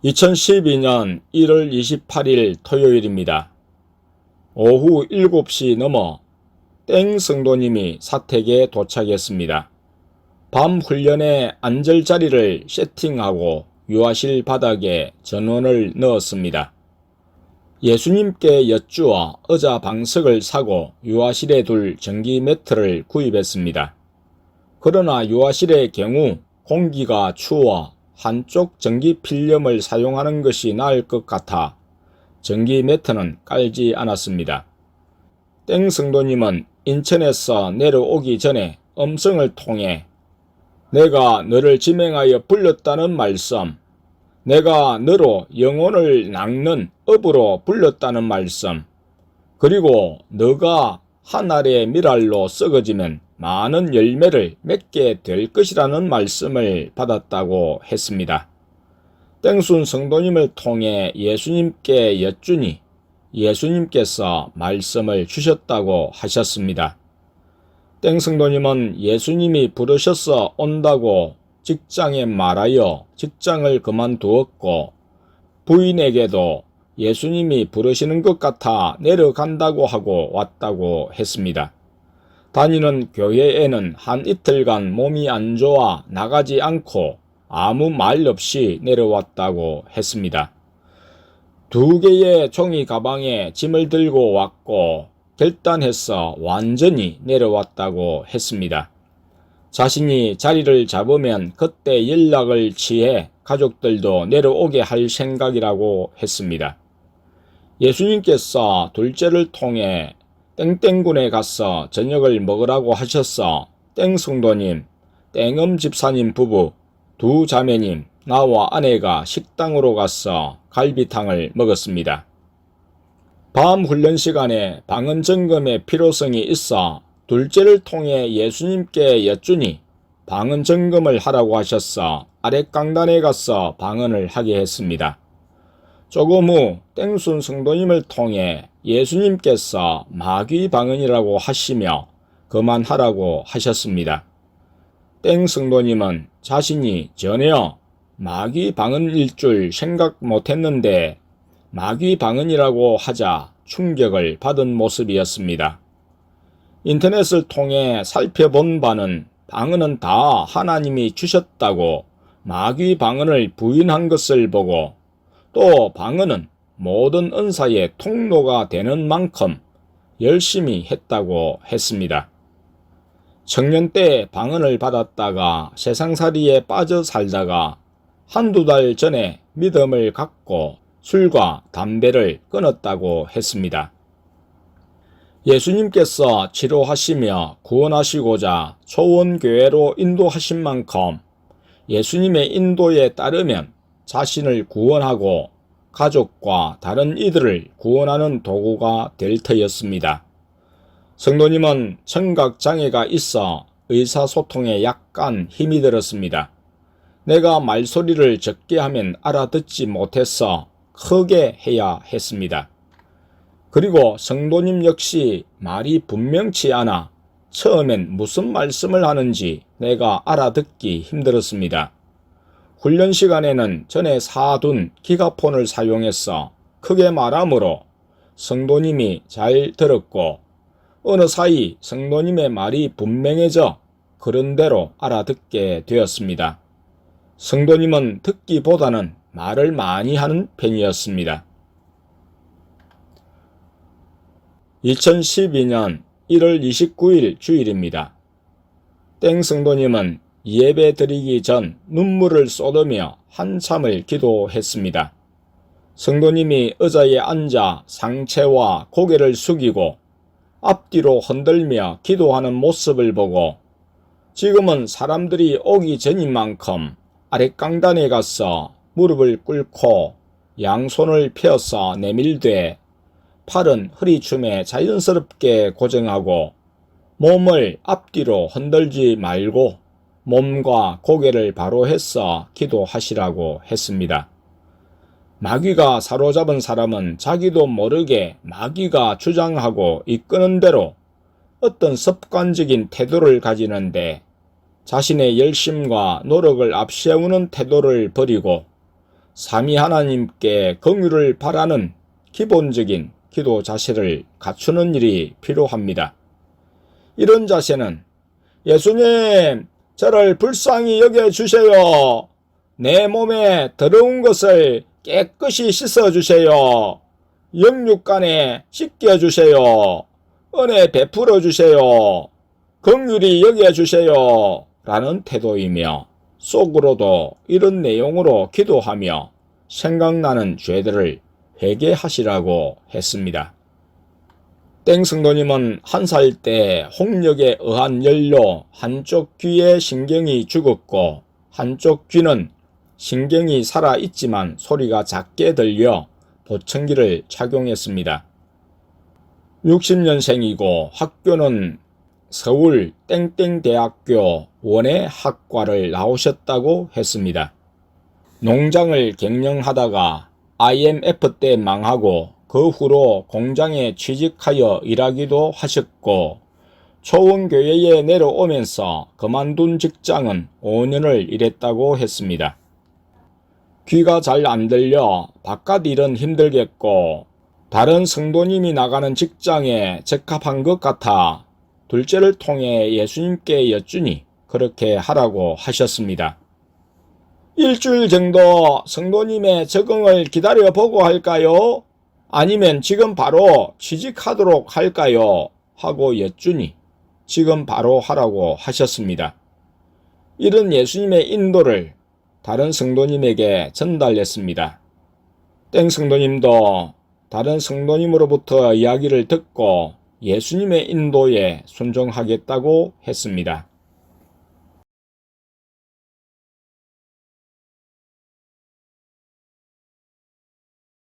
2012년 1월 28일 토요일입니다. 오후 7시 넘어 땡 성도님이 사택에 도착했습니다. 밤 훈련에 안절자리를 세팅하고 유아실 바닥에 전원을 넣었습니다. 예수님께 여쭈어 의자 방석을 사고 유아실에 둘 전기 매트를 구입했습니다. 그러나 유아실의 경우 공기가 추워 한쪽 전기 필름을 사용하는 것이 나을 것 같아 전기 매트는 깔지 않았습니다. 땡 성도님은 인천에서 내려오기 전에 음성을 통해 내가 너를 지명하여 불렀다는 말씀, 내가 너로 영혼을 낚는 업으로 불렀다는 말씀, 그리고 너가 한 알의 밀알로 썩어지면 많은 열매를 맺게 될 것이라는 말씀을 받았다고 했습니다. 땡순 성도님을 통해 예수님께 여쭈니 예수님께서 말씀을 주셨다고 하셨습니다. 땡 성도님은 예수님이 부르셔서 온다고 직장에 말하여 직장을 그만두었고 부인에게도 예수님이 부르시는 것 같아 내려간다고 하고 왔다고 했습니다. 다니는 교회에는 한 이틀간 몸이 안 좋아 나가지 않고 아무 말 없이 내려왔다고 했습니다. 2개의 종이 가방에 짐을 들고 왔고 결단해서 완전히 내려왔다고 했습니다. 자신이 자리를 잡으면 그때 연락을 취해 가족들도 내려오게 할 생각이라고 했습니다. 예수님께서 둘째를 통해 땡땡군에 가서 저녁을 먹으라고 하셔서 땡 성도님, 땡엄 집사님 부부, 2 자매님, 나와 아내가 식당으로 가서 갈비탕을 먹었습니다. 밤 훈련 시간에 방언 점검의 필요성이 있어 둘째를 통해 예수님께 여쭈니 방언 점검을 하라고 하셔서 아랫강단에 가서 방언을 하게 했습니다. 조금 후 땡순 성도님을 통해 예수님께서 마귀 방언이라고 하시며 그만하라고 하셨습니다. 땡 성도님은 자신이 전혀 마귀 방언일 줄 생각 못했는데 마귀 방언이라고 하자 충격을 받은 모습이었습니다. 인터넷을 통해 살펴본 바는 방언은 다 하나님이 주셨다고 마귀 방언을 부인한 것을 보고 또 방언은 모든 은사의 통로가 되는 만큼 열심히 했다고 했습니다. 청년 때 방언을 받았다가 세상살이에 빠져 살다가 1~2달 전에 믿음을 갖고 술과 담배를 끊었다고 했습니다. 예수님께서 치료하시며 구원하시고자 초원교회로 인도하신 만큼 예수님의 인도에 따르면 자신을 구원하고 가족과 다른 이들을 구원하는 도구가 될 터였습니다. 성도님은 청각장애가 있어 의사소통에 약간 힘이 들었습니다. 내가 말소리를 적게 하면 알아듣지 못해서 크게 해야 했습니다. 그리고 성도님 역시 말이 분명치 않아 처음엔 무슨 말씀을 하는지 내가 알아듣기 힘들었습니다. 훈련 시간에는 전에 사둔 기가폰을 사용해서 크게 말하므로 성도님이 잘 들었고 어느 사이 성도님의 말이 분명해져 그런대로 알아듣게 되었습니다. 성도님은 듣기보다는 말을 많이 하는 편이었습니다. 2012년 1월 29일 주일입니다. 땡 성도님은 예배 드리기 전 눈물을 쏟으며 한참을 기도했습니다. 성도님이 의자에 앉아 상체와 고개를 숙이고 앞뒤로 흔들며 기도하는 모습을 보고 지금은 사람들이 오기 전인 만큼 아랫강단에 가서 무릎을 꿇고 양손을 펴서 내밀되 팔은 허리춤에 자연스럽게 고정하고 몸을 앞뒤로 흔들지 말고 몸과 고개를 바로 해서 기도하시라고 했습니다. 마귀가 사로잡은 사람은 자기도 모르게 마귀가 주장하고 이끄는 대로 어떤 습관적인 태도를 가지는데 자신의 열심과 노력을 앞세우는 태도를 버리고 삼위 하나님께 긍휼을 바라는 기본적인 기도 자세를 갖추는 일이 필요합니다. 이런 자세는 예수님, 저를 불쌍히 여겨주세요. 내 몸에 더러운 것을 깨끗이 씻어주세요. 영육간에 씻겨주세요. 은혜 베풀어주세요. 긍휼히 여겨주세요. 라는 태도이며 속으로도 이런 내용으로 기도하며 생각나는 죄들을 회개하시라고 했습니다. 땡 성도님은 1살 때 홍역에 의한 열로 한쪽 귀의 신경이 죽었고 한쪽 귀는 신경이 살아있지만 소리가 작게 들려 보청기를 착용했습니다. 60년생이고 학교는 서울 땡땡대학교 원예학과를 나오셨다고 했습니다. 농장을 경영하다가 IMF 때 망하고 그 후로 공장에 취직하여 일하기도 하셨고 초원교회에 내려오면서 그만둔 직장은 5년을 일했다고 했습니다. 귀가 잘 안 들려 바깥 일은 힘들겠고 다른 성도님이 나가는 직장에 적합한 것 같아 둘째를 통해 예수님께 여쭈니 그렇게 하라고 하셨습니다. 일주일 정도 성도님의 적응을 기다려보고 할까요? 아니면 지금 바로 취직하도록 할까요? 하고 여쭈니 지금 바로 하라고 하셨습니다. 이런 예수님의 인도를 다른 성도님에게 전달했습니다. 땡 성도님도 다른 성도님으로부터 이야기를 듣고 예수님의 인도에 순종하겠다고 했습니다.